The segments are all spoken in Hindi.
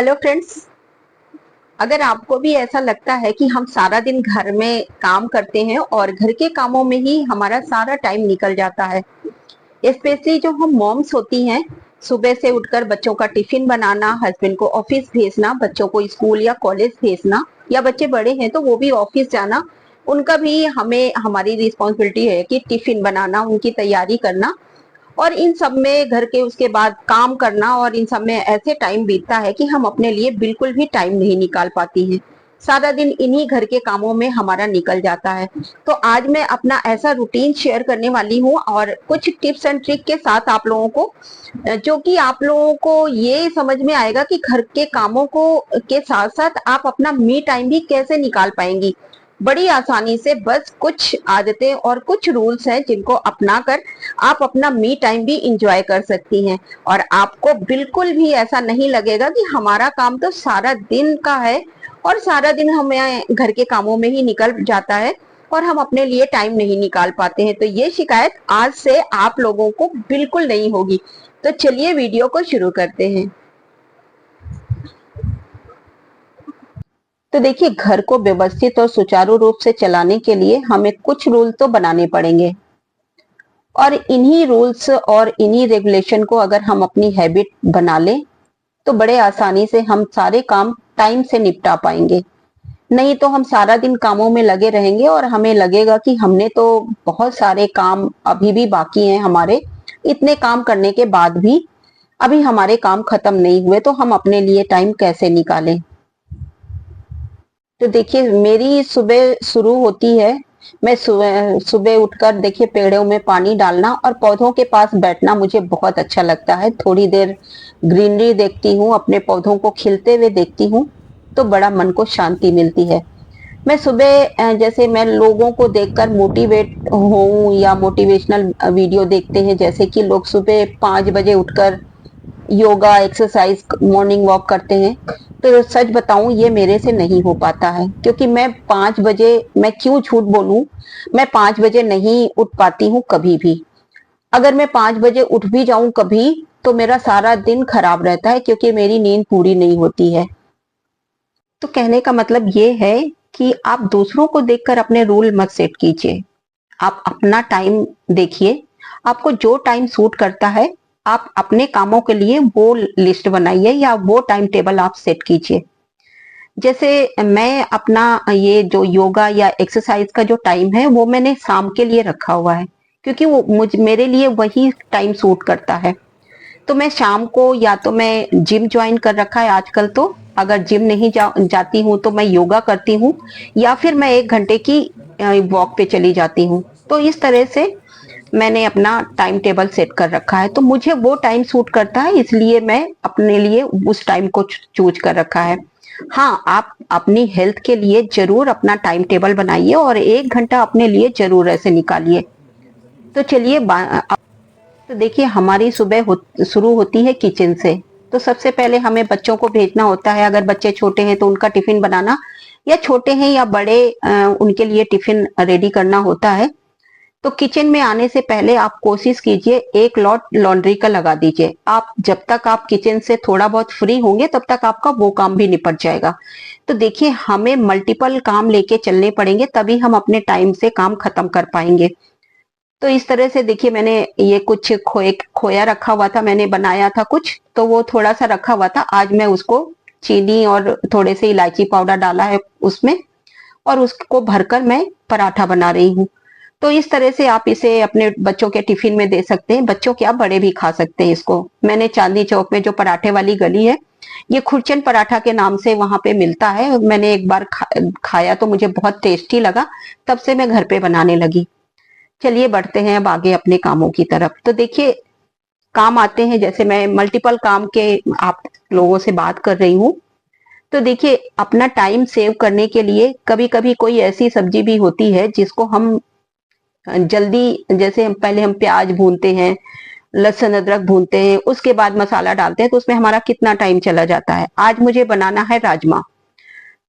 Hello friends. अगर आपको भी ऐसा लगता है कि हम सारा दिन घर में काम करते हैं और घर के कामों में ही हमारा सारा टाइम निकल जाता है, स्पेशली जो हम मॉम्स होती हैं, सुबह से उठकर बच्चों का टिफिन बनाना, हस्बैंड को ऑफिस भेजना, बच्चों को स्कूल या कॉलेज भेजना, या बच्चे बड़े हैं तो वो भी ऑफिस जाना, उनका भी हमें हमारी रिस्पॉन्सिबिलिटी है कि टिफिन बनाना, उनकी तैयारी करना और इन सब में घर के उसके बाद काम करना, और इन सब में ऐसे टाइम बीतता है कि हम अपने लिए बिल्कुल भी टाइम नहीं निकाल पाती हैं। सारा दिन इन्हीं घर के कामों में हमारा निकल जाता है। तो आज मैं अपना ऐसा रूटीन शेयर करने वाली हूँ और कुछ टिप्स एंड ट्रिक के साथ आप लोगों को, जो कि आप लोगों को ये समझ में आएगा कि घर के कामों को के साथ साथ आप अपना मी टाइम भी कैसे निकाल पाएंगी बड़ी आसानी से। बस कुछ आदतें और कुछ रूल्स हैं जिनको अपनाकर आप अपना मी टाइम भी इंजॉय कर सकती हैं, और आपको बिल्कुल भी ऐसा नहीं लगेगा कि हमारा काम तो सारा दिन का है और सारा दिन हमें घर के कामों में ही निकल जाता है और हम अपने लिए टाइम नहीं निकाल पाते हैं। तो ये शिकायत आज से आप लोगों को बिल्कुल नहीं होगी। तो चलिए वीडियो को शुरू करते हैं। तो देखिए, घर को व्यवस्थित और सुचारू रूप से चलाने के लिए हमें कुछ रूल तो बनाने पड़ेंगे, और इन्हीं रूल्स और इन्हीं रेगुलेशन को अगर हम अपनी हैबिट बना लें तो बड़े आसानी से हम सारे काम टाइम से निपटा पाएंगे। नहीं तो हम सारा दिन कामों में लगे रहेंगे और हमें लगेगा कि हमने तो बहुत सारे काम अभी भी बाकी हैं हमारे, इतने काम करने के बाद भी अभी हमारे काम खत्म नहीं हुए, तो हम अपने लिए टाइम कैसे निकालें। तो देखिए, मेरी सुबह शुरू होती है, मैं सुबह सुबह उठकर देखिए पेड़ों में पानी डालना और पौधों के पास बैठना मुझे बहुत अच्छा लगता है। थोड़ी देर ग्रीनरी देखती हूँ, अपने पौधों को खिलते हुए देखती हूँ, तो बड़ा मन को शांति मिलती है। मैं सुबह जैसे मैं लोगों को देखकर मोटिवेट हूँ, या मोटिवेशनल वीडियो देखते हैं, जैसे कि लोग सुबह 5 बजे उठकर योगा, एक्सरसाइज, मॉर्निंग वॉक करते हैं। तो सच बताऊं, ये मेरे से नहीं हो पाता है, क्योंकि मैं 5 बजे, मैं क्यों झूठ बोलूं, मैं 5 बजे नहीं उठ पाती हूँ कभी भी। अगर मैं 5 बजे उठ भी जाऊं कभी, तो मेरा सारा दिन खराब रहता है, क्योंकि मेरी नींद पूरी नहीं होती है। तो कहने का मतलब ये है कि आप दूसरों को देखकर अपने रूल मत सेट कीजिए। आप अपना टाइम देखिए, आपको जो टाइम सूट करता है आप अपने कामों के लिए वो लिस्ट बनाइए या वो टाइम टेबल आप सेट कीजिए। जैसे मैं अपना ये जो योगा या एक्सरसाइज का जो टाइम है वो मैंने शाम के लिए रखा हुआ है, क्योंकि वो मेरे लिए वही टाइम सूट करता है। तो मैं शाम को, या तो मैं जिम ज्वाइन कर रखा है आजकल, तो अगर जिम नहीं जाती हूँ तो मैं योगा करती हूँ, या फिर मैं 1 घंटे की वॉक पे चली जाती हूँ। तो इस तरह से मैंने अपना टाइम टेबल सेट कर रखा है, तो मुझे वो टाइम सूट करता है, इसलिए मैं अपने लिए उस टाइम को चूज कर रखा है। हाँ, आप अपनी हेल्थ के लिए जरूर अपना टाइम टेबल बनाइए और 1 घंटा अपने लिए जरूर ऐसे निकालिए। तो चलिए, तो देखिए, हमारी सुबह शुरू होती है किचन से। तो सबसे पहले हमें बच्चों को भेजना होता है। अगर बच्चे छोटे हैं तो उनका टिफिन बनाना, या छोटे हैं या बड़े, उनके लिए टिफिन रेडी करना होता है। तो किचन में आने से पहले आप कोशिश कीजिए एक लॉट लॉन्ड्री का लगा दीजिए। आप जब तक आप किचन से थोड़ा बहुत फ्री होंगे तब तक आपका वो काम भी निपट जाएगा। तो देखिए, हमें मल्टीपल काम लेके चलने पड़ेंगे, तभी हम अपने टाइम से काम खत्म कर पाएंगे। तो इस तरह से देखिए, मैंने ये कुछ खोया रखा हुआ था, मैंने बनाया था कुछ, तो वो थोड़ा सा रखा हुआ था। आज मैं उसको चीनी और थोड़े से इलायची पाउडर डाला है उसमें, और उसको भरकर मैं पराठा बना रही हूँ। तो इस तरह से आप इसे अपने बच्चों के टिफिन में दे सकते हैं। बच्चों क्या, बड़े भी खा सकते हैं इसको। मैंने चांदनी चौक में जो पराठे वाली गली है, ये खुरचन पराठा के नाम से वहां पे मिलता है। मैंने एक बार खाया तो मुझे बहुत टेस्टी लगा, तब से मैं घर पे बनाने लगी। चलिए बढ़ते हैं अब आगे अपने कामों की तरफ। तो देखिए, काम आते हैं, जैसे मैं मल्टीपल काम के आप लोगों से बात कर रही हूँ। तो देखिए, अपना टाइम सेव करने के लिए कभी कभी कोई ऐसी सब्जी भी होती है जिसको हम जल्दी, जैसे हम पहले हम प्याज भूनते हैं, लहसुन अदरक भूनते हैं, उसके बाद मसाला डालते हैं, तो उसमें हमारा कितना टाइम चला जाता है। आज मुझे बनाना है राजमा।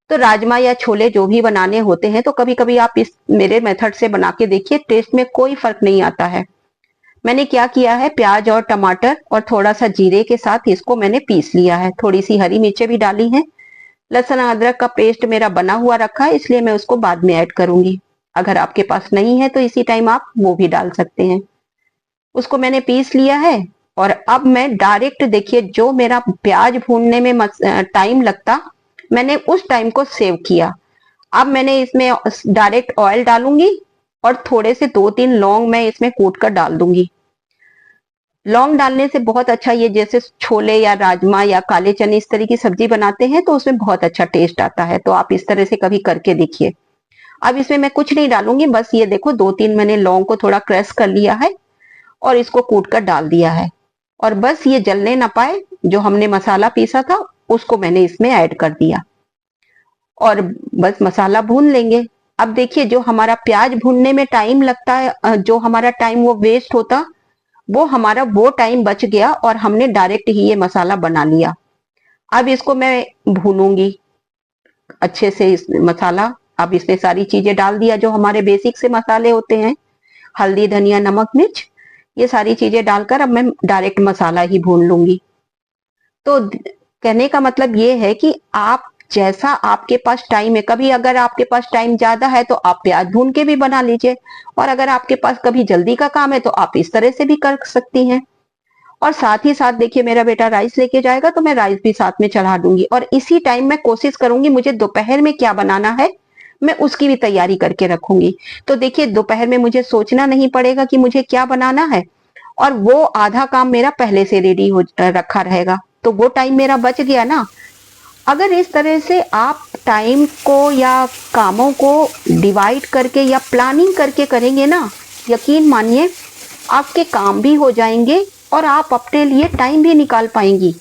तो राजमा या छोले जो भी बनाने होते हैं, तो कभी कभी आप इस मेरे मेथड से बना के देखिए, टेस्ट में कोई फर्क नहीं आता है। मैंने क्या किया है, प्याज और टमाटर और थोड़ा सा जीरे के साथ इसको मैंने पीस लिया है। थोड़ी सी हरी मिर्चें भी डाली हैं। लहसुन अदरक का पेस्ट मेरा बना हुआ रखा है, इसलिए मैं उसको बाद में ऐड करूंगी। अगर आपके पास नहीं है तो इसी टाइम आप वो भी डाल सकते हैं। उसको मैंने पीस लिया है। और अब मैं डायरेक्ट, देखिए जो मेरा प्याज भूनने में टाइम लगता, मैंने उस टाइम को सेव किया। अब मैंने इसमें डायरेक्ट ऑयल डालूंगी और थोड़े से 2-3 लौंग मैं इसमें कूट कर डाल दूंगी। लौंग डालने से बहुत अच्छा, ये जैसे छोले या राजमा या काले चने इस तरह की सब्जी बनाते हैं तो उसमें बहुत अच्छा टेस्ट आता है। तो आप इस तरह से कभी करके देखिए। अब इसमें मैं कुछ नहीं डालूंगी, बस ये देखो 2-3 मैंने लौंग को थोड़ा क्रश कर लिया है और इसको कूट कर डाल दिया है। और बस ये जलने ना पाए, जो हमने मसाला पीसा था उसको मैंने इसमें ऐड कर दिया और बस मसाला भून लेंगे। अब देखिए जो हमारा प्याज भूनने में टाइम लगता है, जो हमारा टाइम वो वेस्ट होता, वो टाइम बच गया और हमने डायरेक्ट ही ये मसाला बना लिया। अब इसको मैं भूनूंगी अच्छे से इस मसाला। अब इसमें सारी चीजें डाल दिया जो हमारे बेसिक से मसाले होते हैं, हल्दी, धनिया, नमक, मिर्च, ये सारी चीजें डालकर अब मैं डायरेक्ट मसाला ही भून लूंगी। तो कहने का मतलब ये है कि आप जैसा आपके पास टाइम है, कभी अगर आपके पास टाइम ज्यादा है तो आप प्याज भून के भी बना लीजिए, और अगर आपके पास कभी जल्दी का काम है तो आप इस तरह से भी कर सकती हैं। और साथ ही साथ देखिए मेरा बेटा राइस लेके जाएगा तो मैं राइस भी साथ में चढ़ा दूंगी, और इसी टाइम मैं कोशिश करूंगी मुझे दोपहर में क्या बनाना है मैं उसकी भी तैयारी करके रखूंगी। तो देखिए दोपहर में मुझे सोचना नहीं पड़ेगा कि मुझे क्या बनाना है, और वो आधा काम मेरा पहले से रेडी हो रखा रहेगा, तो वो टाइम मेरा बच गया ना। अगर इस तरह से आप टाइम को या कामों को डिवाइड करके या प्लानिंग करके करेंगे ना, यकीन मानिए आपके काम भी हो जाएंगे और आप अपने लिए टाइम भी निकाल पाएंगी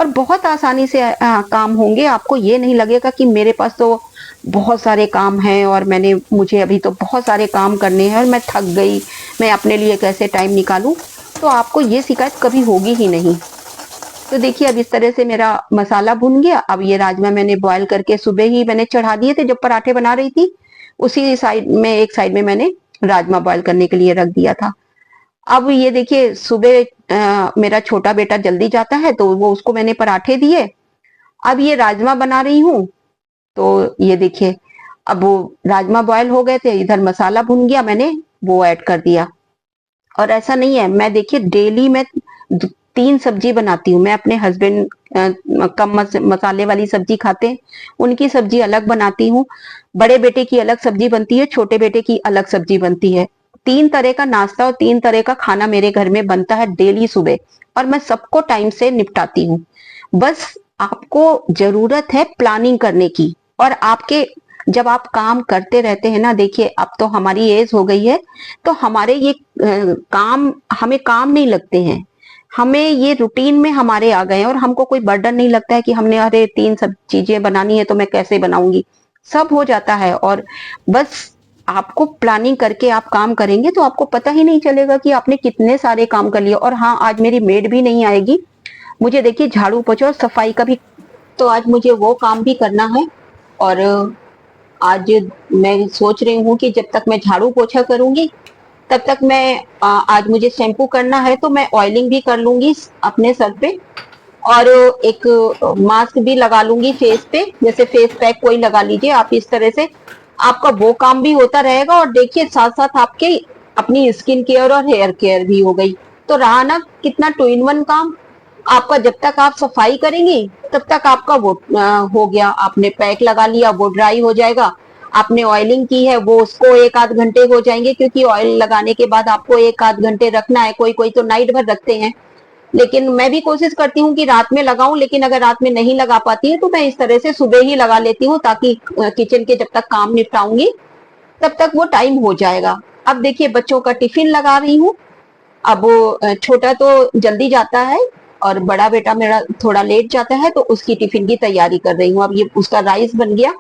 और बहुत आसानी से काम होंगे। आपको ये नहीं लगेगा कि मेरे पास तो बहुत सारे काम हैं और मुझे अभी तो बहुत सारे काम करने हैं और मैं थक गई, मैं अपने लिए कैसे टाइम निकालूं। तो आपको ये शिकायत कभी होगी ही नहीं। तो देखिए अब इस तरह से मेरा मसाला भुन गया। अब ये राजमा मैंने बॉयल करके सुबह ही मैंने चढ़ा दिए थे, जब पराठे बना रही थी उसी साइड में, एक साइड में मैंने राजमा बॉयल करने के लिए रख दिया था। अब ये देखिए सुबह मेरा छोटा बेटा जल्दी जाता है तो वो उसको मैंने पराठे दिए। अब ये राजमा बना रही हूँ, तो ये देखिए अब वो राजमा बॉयल हो गए थे, इधर मसाला भुन गया, मैंने वो ऐड कर दिया। और ऐसा नहीं है, मैं देखिए डेली मैं 3 सब्जी बनाती हूँ। मैं अपने हस्बैंड कम मसाले वाली सब्जी खाते हैं, उनकी सब्जी अलग बनाती हूँ। बड़े बेटे की अलग सब्जी बनती है, छोटे बेटे की अलग सब्जी बनती है। 3 तरह का नाश्ता और 3 तरह का खाना मेरे घर में बनता है डेली सुबह, और मैं सबको टाइम से निपटाती हूँ। बस आपको जरूरत है प्लानिंग करने की। और आपके जब आप काम करते रहते हैं ना, देखिए अब तो हमारी एज हो गई है तो हमारे ये काम हमें काम नहीं लगते हैं, हमें ये रूटीन में हमारे आ गए हैं और हमको कोई बर्डन नहीं लगता है कि हमने अरे 3 सब चीजें बनानी है तो मैं कैसे बनाऊंगी, सब हो जाता है। और बस आपको प्लानिंग करके आप काम करेंगे तो आपको पता ही नहीं चलेगा कि आपने कितने सारे काम कर लिए। और हाँ, आज मेरी मेड भी नहीं आएगी, मुझे देखिए झाड़ू पोछा और सफाई का भी, तो आज मुझे वो काम भी करना है। और आज मैं सोच रही हूँ कि जब तक मैं झाड़ू पोछा करूंगी तब तक मैं आज मुझे शैम्पू करना है तो मैं ऑयलिंग भी कर लूंगी अपने सर पे, और एक मास्क भी लगा लूंगी फेस पे, जैसे फेस पैक कोई लगा लीजिए आप। इस तरह से आपका वो काम भी होता रहेगा और देखिए साथ साथ आपके अपनी स्किन केयर और हेयर केयर भी हो गई। तो रहा ना कितना 2 in 1 काम आपका। जब तक आप सफाई करेंगी तब तक आपका वो हो गया, आपने पैक लगा लिया वो ड्राई हो जाएगा, आपने ऑयलिंग की है वो उसको 1-8 घंटे हो जाएंगे, क्योंकि ऑयल लगाने के बाद आपको 1-8 घंटे रखना है। कोई कोई तो नाइट भर रखते हैं, लेकिन मैं भी कोशिश करती हूँ कि रात में लगाऊं, लेकिन अगर रात में नहीं लगा पाती है तो मैं इस तरह से सुबह ही लगा लेती हूँ, ताकि किचन के जब तक काम निपटाऊंगी तब तक वो टाइम हो जाएगा। अब देखिए बच्चों का टिफिन लगा रही हूँ। अब वो छोटा तो जल्दी जाता है और बड़ा बेटा मेरा थोड़ा लेट जाता है, तो उसकी टिफिन की तैयारी कर रही हूँ। अब ये उसका राइस बन गया।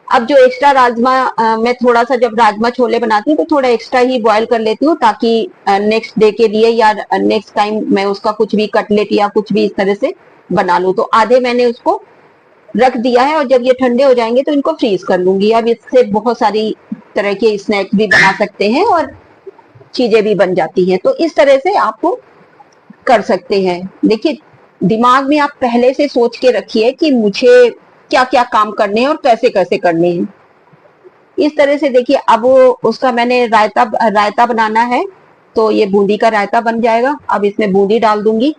अब जो एक्स्ट्रा राजमा मैं थोड़ा सा, जब राजमा छोले बनाती हूँ तो थोड़ा एक्स्ट्रा ही बॉयल कर लेती हूँ, ताकि नेक्स्ट डे के लिए या नेक्स्ट टाइम मैं उसका कुछ भी कटलेट या कुछ भी इस तरह से बना लूँ। तो आधे मैंने उसको रख दिया है और जब ये ठंडे हो जाएंगे तो इनको फ्रीज कर लूंगी। अब इससे बहुत सारी तरह के स्नैक्स भी बना सकते हैं और चीजें भी बन जाती हैं। तो इस तरह से आप कर सकते हैं। देखिए, दिमाग में आप पहले से सोच के रखिए कि मुझे क्या क्या काम करने हैं और कैसे कैसे करने हैं। इस तरह से देखिए, अब उसका मैंने रायता रायता बनाना है, तो ये बूंदी का रायता बन जाएगा। अब इसमें बूंदी डाल दूंगी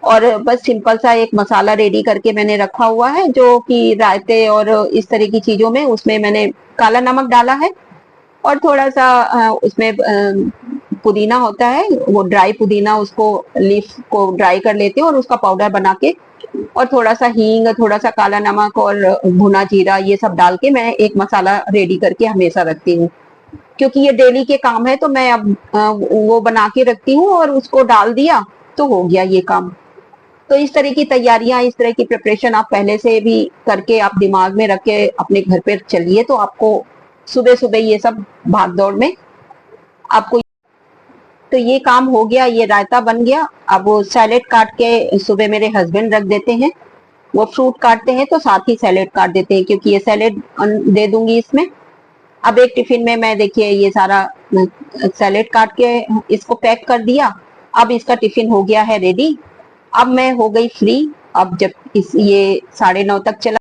और बस सिंपल सा एक मसाला रेडी करके मैंने रखा हुआ है, जो कि रायते और इस तरह की चीजों में उसमें मैंने काला नमक डाला है और थोड़ा सा उसमें पुदीना होता है, वो ड्राई पुदीना, उसको लीफ को ड्राई कर लेते हैं और उसका पाउडर बना के, और थोड़ा सा हींग, थोड़ा सा काला नमक और भुना जीरा, ये सब डाल के मैं एक मसाला रेडी करके हमेशा रखती हूँ। क्योंकि ये डेली के काम है तो मैं अब वो बना के रखती हूँ और उसको डाल दिया तो हो गया ये काम। तो इस तरह की तैयारियां, इस तरह की प्रिपरेशन आप पहले से भी करके आप दिमाग में रख के अपने घर पे चलिए, तो आपको सुबह सुबह ये सब भाग दौड़ में आपको। तो ये काम हो गया, ये रायता बन गया। अब वो सैलेड काट के सुबह मेरे हस्बैंड रख देते हैं, वो फ्रूट काटते हैं तो साथ ही सैलेड काट देते हैं, क्योंकि ये सैलेड दे दूंगी इसमें। अब एक टिफिन में मैं देखिए ये सारा सैलेड काट के इसको पैक कर दिया। अब इसका टिफिन हो गया है रेडी। अब मैं हो गई फ्री। अब जब इस ये 9:30 तक चला,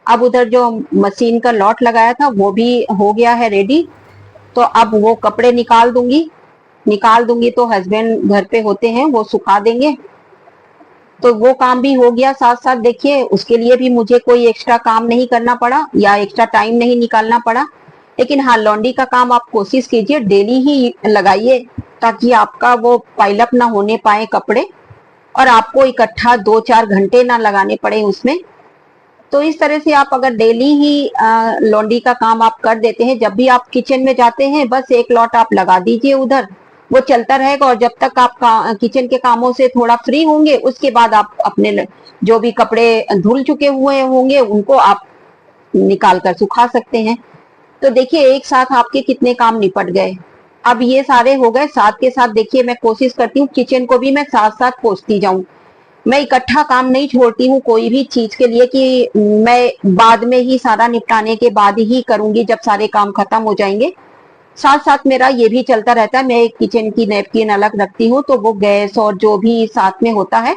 अब उधर जो मशीन का लॉट लगाया था वो भी हो गया है रेडी। तो अब वो कपड़े निकाल दूंगी तो हस्बैंड घर पे होते हैं, वो सुखा देंगे। तो वो काम भी हो गया साथ साथ। देखिए, उसके लिए भी मुझे कोई एक्स्ट्रा काम नहीं करना पड़ा या एक्स्ट्रा टाइम नहीं निकालना पड़ा। लेकिन हाँ, लॉन्ड्री का काम आप कोशिश कीजिए डेली ही लगाइए, ताकि आपका वो पाइलअप ना होने पाए कपड़े और आपको इकट्ठा 2-4 घंटे ना लगाने पड़े उसमें। तो इस तरह से आप अगर डेली ही लॉन्ड्री का काम आप कर देते हैं, जब भी आप किचन में जाते हैं बस एक लॉट आप लगा दीजिए उधर, वो चलता रहेगा। और जब तक आप किचन के कामों से थोड़ा फ्री होंगे, उसके बाद आप अपने जो भी कपड़े धुल चुके हुए होंगे उनको आप निकाल कर सुखा सकते हैं। तो देखिए, एक साथ आपके कितने काम निपट गए। अब ये सारे हो गए, साथ के साथ देखिए मैं कोशिश करती हूँ किचन को भी मैं साथ साथ पोंछती जाऊं। मैं इकट्ठा काम नहीं छोड़ती हूँ कोई भी चीज के लिए कि मैं बाद में ही सारा निपटाने के बाद ही करूंगी, जब सारे काम खत्म हो जाएंगे। साथ साथ मेरा ये भी चलता रहता है, मैं एक किचन की नैपकिन अलग रखती हूँ, तो वो गैस और जो भी साथ में होता है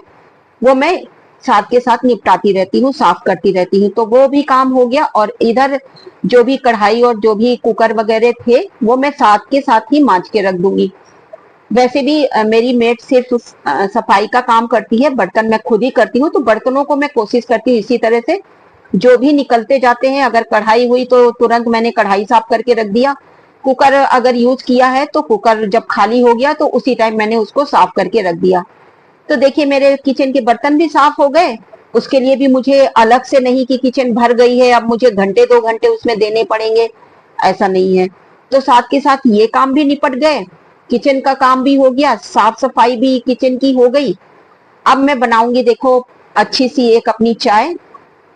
वो मैं साथ के साथ निपटाती रहती हूँ, साफ करती रहती हूँ। तो वो भी काम हो गया। और इधर जो भी कढ़ाई और जो भी कुकर वगैरह थे वो मैं साथ के साथ ही मांज के रख दूंगी। वैसे भी मेरी मेड सिर्फ सफाई का काम करती है, बर्तन मैं खुद ही करती हूँ। तो बर्तनों को मैं कोशिश करती हूँ इसी तरह से, जो भी निकलते जाते हैं, अगर कढ़ाई हुई तो तुरंत मैंने कढ़ाई साफ करके रख दिया। कुकर अगर यूज किया है तो कुकर जब खाली हो गया तो उसी टाइम मैंने उसको साफ करके रख दिया। तो देखिए, मेरे किचन के बर्तन भी साफ हो गए। उसके लिए भी मुझे अलग से नहीं कि किचन भर गई है अब मुझे घंटे 2 घंटे उसमें देने पड़ेंगे, ऐसा नहीं है। तो साथ के साथ ये काम भी निपट गए, किचन का काम भी हो गया, साफ सफाई भी किचन की हो गई। अब मैं बनाऊंगी, देखो, अच्छी सी एक अपनी चाय,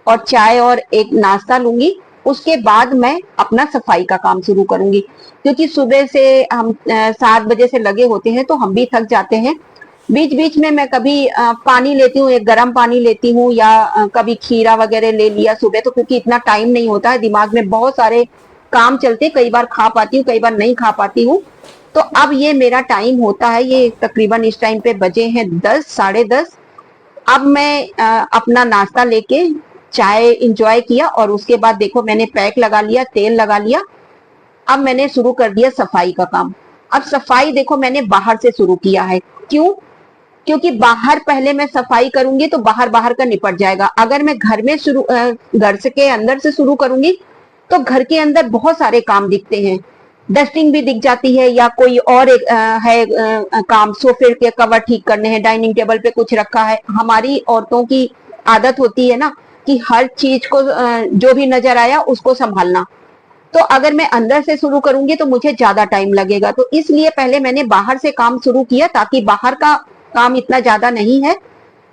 और चाय और एक नाश्ता लूंगी। उसके बाद मैं अपना सफाई का काम शुरू करूंगी, क्योंकि सुबह से हम 7 बजे से लगे होते हैं तो हम भी थक जाते हैं। बीच बीच में मैं कभी पानी लेती हूँ, एक गर्म पानी लेती हूँ, या कभी खीरा वगैरह ले लिया सुबह। तो क्योंकि इतना टाइम नहीं होता है, दिमाग में बहुत सारे काम चलते, कई बार खा पाती हूँ, कई बार नहीं खा पाती हूँ। तो अब ये मेरा टाइम होता है, ये तकरीबन इस टाइम पे बजे हैं 10, 10:30। अब मैं अपना नाश्ता लेके चाय इंजॉय किया और उसके बाद देखो मैंने पैक लगा लिया, तेल लगा लिया। अब मैंने शुरू कर दिया सफाई का काम। अब सफाई देखो मैंने बाहर से शुरू किया है। क्यों? क्योंकि बाहर पहले मैं सफाई करूंगी तो बाहर बाहर का निपट जाएगा। अगर मैं घर में शुरू घर से के अंदर से शुरू करूंगी तो घर के अंदर बहुत सारे काम दिखते हैं, डस्टिंग भी दिख जाती है, या कोई और एक काम, सोफे के कवर ठीक करने हैं, डाइनिंग टेबल पे कुछ रखा है। हमारी औरतों की आदत होती है ना कि हर चीज को जो भी नजर आया उसको संभालना। तो अगर मैं अंदर से शुरू करूंगी तो मुझे ज्यादा टाइम लगेगा। तो इसलिए पहले मैंने बाहर से काम शुरू किया, ताकि बाहर का काम इतना ज्यादा नहीं है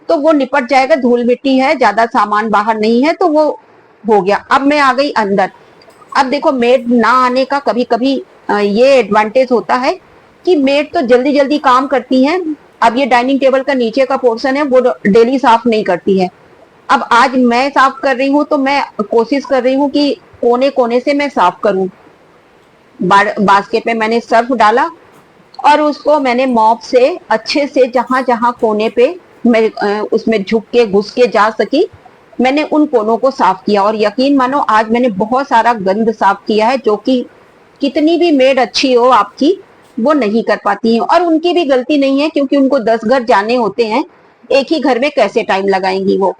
तो वो निपट जाएगा। धूल मिट्टी है, ज्यादा सामान बाहर नहीं है, तो वो हो गया। अब मैं आ गई अंदर। अब देखो, मेड ना आने का कभी कभी ये एडवांटेज होता है कि मेड तो जल्दी जल्दी काम करती है। अब ये डाइनिंग टेबल का नीचे का पोर्शन है वो डेली साफ नहीं करती है। अब आज मैं साफ कर रही हूँ तो मैं कोशिश कर रही हूँ कि कोने कोने से मैं साफ करूं। बास्केट में मैंने सर्फ डाला और उसको मैंने मॉप से अच्छे से जहां जहां कोने पे मैं उसमें झुक के घुस के जा सकी, मैंने उन कोनों को साफ किया। और यकीन मानो आज मैंने बहुत सारा गंद साफ किया है, जो कि कितनी भी मेड अच्छी हो आपकी, वो नहीं कर पाती है। और उनकी भी गलती नहीं है, क्योंकि उनको 10 घर जाने होते हैं, एक ही घर में कैसे टाइम लगाएंगी वो।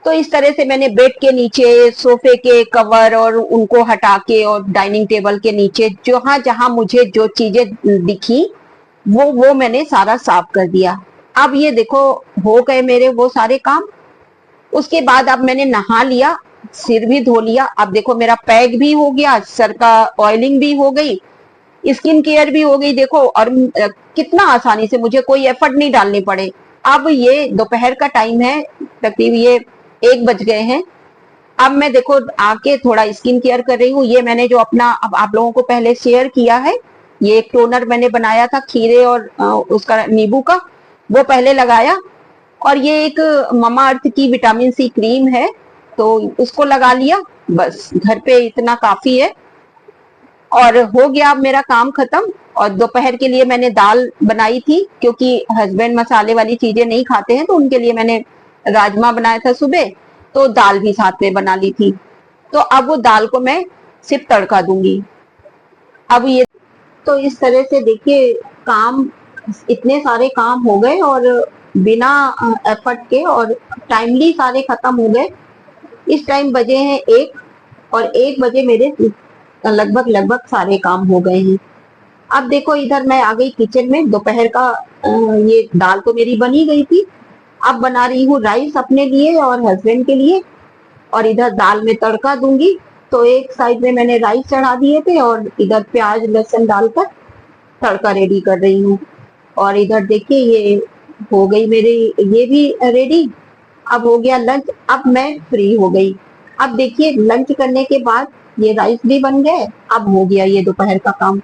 तो इस तरह से मैंने बेड के नीचे, सोफे के कवर और उनको हटा के, और डाइनिंग टेबल के नीचे जहां जहां मुझे जो चीजें दिखी वो मैंने सारा साफ कर दिया। अब ये देखो, हो गए मेरे वो सारे काम। उसके बाद अब मैंने नहा लिया, सिर भी धो लिया। अब देखो मेरा पैक भी हो गया, सर का ऑयलिंग भी हो गई, स्किन केयर भी हो गई। देखो, और कितना आसानी से, मुझे कोई एफर्ट नहीं डालने पड़े। अब ये दोपहर का टाइम है, तकरीबन ये 1 बज गए हैं। अब मैं देखो आके थोड़ा स्किन केयर कर रही हूँ। ये मैंने जो अपना, अब आप लोगों को पहले शेयर किया है, ये एक टोनर मैंने बनाया था खीरे और उसका नींबू का, वो पहले लगाया। और ये एक ममा अर्थ की विटामिन सी क्रीम है, तो उसको लगा लिया। बस घर पे इतना काफी है और हो गया अब मेरा काम खत्म। और दोपहर के लिए मैंने दाल बनाई थी, क्योंकि हस्बैंड मसाले वाली चीजें नहीं खाते हैं, तो उनके लिए मैंने राजमा बनाया था सुबह, तो दाल भी साथ में बना ली थी। तो अब वो दाल को मैं सिर्फ तड़का दूंगी। अब ये, तो इस तरह से देखिए, काम, इतने सारे काम हो गए और बिना एफर्ट के, और टाइमली सारे खत्म हो गए। इस टाइम बजे हैं 1, और 1 बजे मेरे लगभग लगभग सारे काम हो गए हैं। अब देखो इधर मैं आ गई किचन में। दोपहर का ये दाल तो मेरी बनी गई थी। अब बना रही हूँ राइस अपने लिए और हस्बैंड के लिए, और इधर दाल में तड़का दूंगी। तो एक साइड में मैंने राइस चढ़ा दिए थे, और इधर प्याज लहसुन डालकर तड़का रेडी कर रही हूँ। और इधर देखिए ये हो गई मेरी ये भी रेडी। अब हो गया लंच, अब मैं फ्री हो गई। अब देखिए लंच करने के बाद ये राइस भी बन गए। अब हो गया ये दोपहर का काम।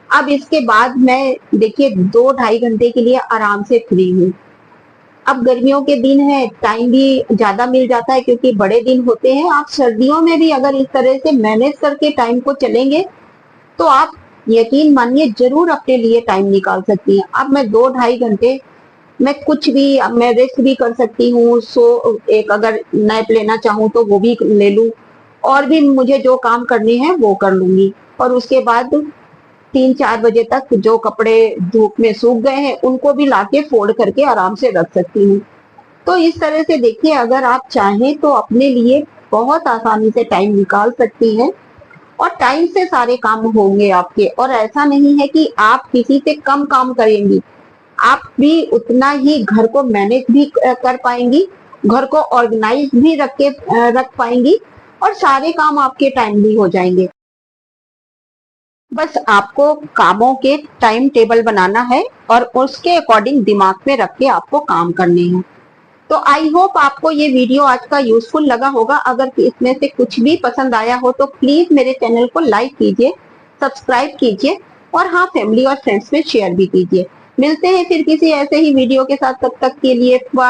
अब इसके बाद मैं देखिए 2-2.5 घंटे के लिए आराम से फ्री हूँ। अब गर्मियों के दिन है, टाइम भी ज्यादा मिल जाता है, क्योंकि बड़े दिन होते हैं। आप सर्दियों में भी अगर इस तरह से मैनेज करके टाइम को चलेंगे, तो आप यकीन मानिए जरूर अपने लिए टाइम निकाल सकती हैं। अब मैं 2-2.5 घंटे मैं कुछ भी, अब मैं रेस्ट भी कर सकती हूँ, सो एक अगर नैप लेना चाहूँ तो वो भी ले लूँ, और भी मुझे जो काम करने हैं वो कर लूंगी। और उसके बाद 3-4 बजे तक जो कपड़े धूप में सूख गए हैं, उनको भी लाके फोल्ड करके आराम से रख सकती हूँ। तो इस तरह से देखिए, अगर आप चाहें तो अपने लिए बहुत आसानी से टाइम निकाल सकती हैं, और टाइम से सारे काम होंगे आपके। और ऐसा नहीं है कि आप किसी से कम काम करेंगी, आप भी उतना ही घर को मैनेज भी कर पाएंगी, घर को ऑर्गेनाइज भी रख पाएंगी, और सारे काम आपके टाइमली हो जाएंगे। बस आपको कामों के टाइम टेबल बनाना है, और उसके अकॉर्डिंग दिमाग में रख के आपको काम करने हैं। तो आई होप आपको ये वीडियो आज का यूजफुल लगा होगा। अगर इसमें से कुछ भी पसंद आया हो तो प्लीज मेरे चैनल को लाइक कीजिए, सब्सक्राइब कीजिए, और हाँ, फैमिली और फ्रेंड्स में शेयर भी कीजिए। मिलते हैं फिर किसी ऐसे ही वीडियो के साथ, तब तक के लिए बाय।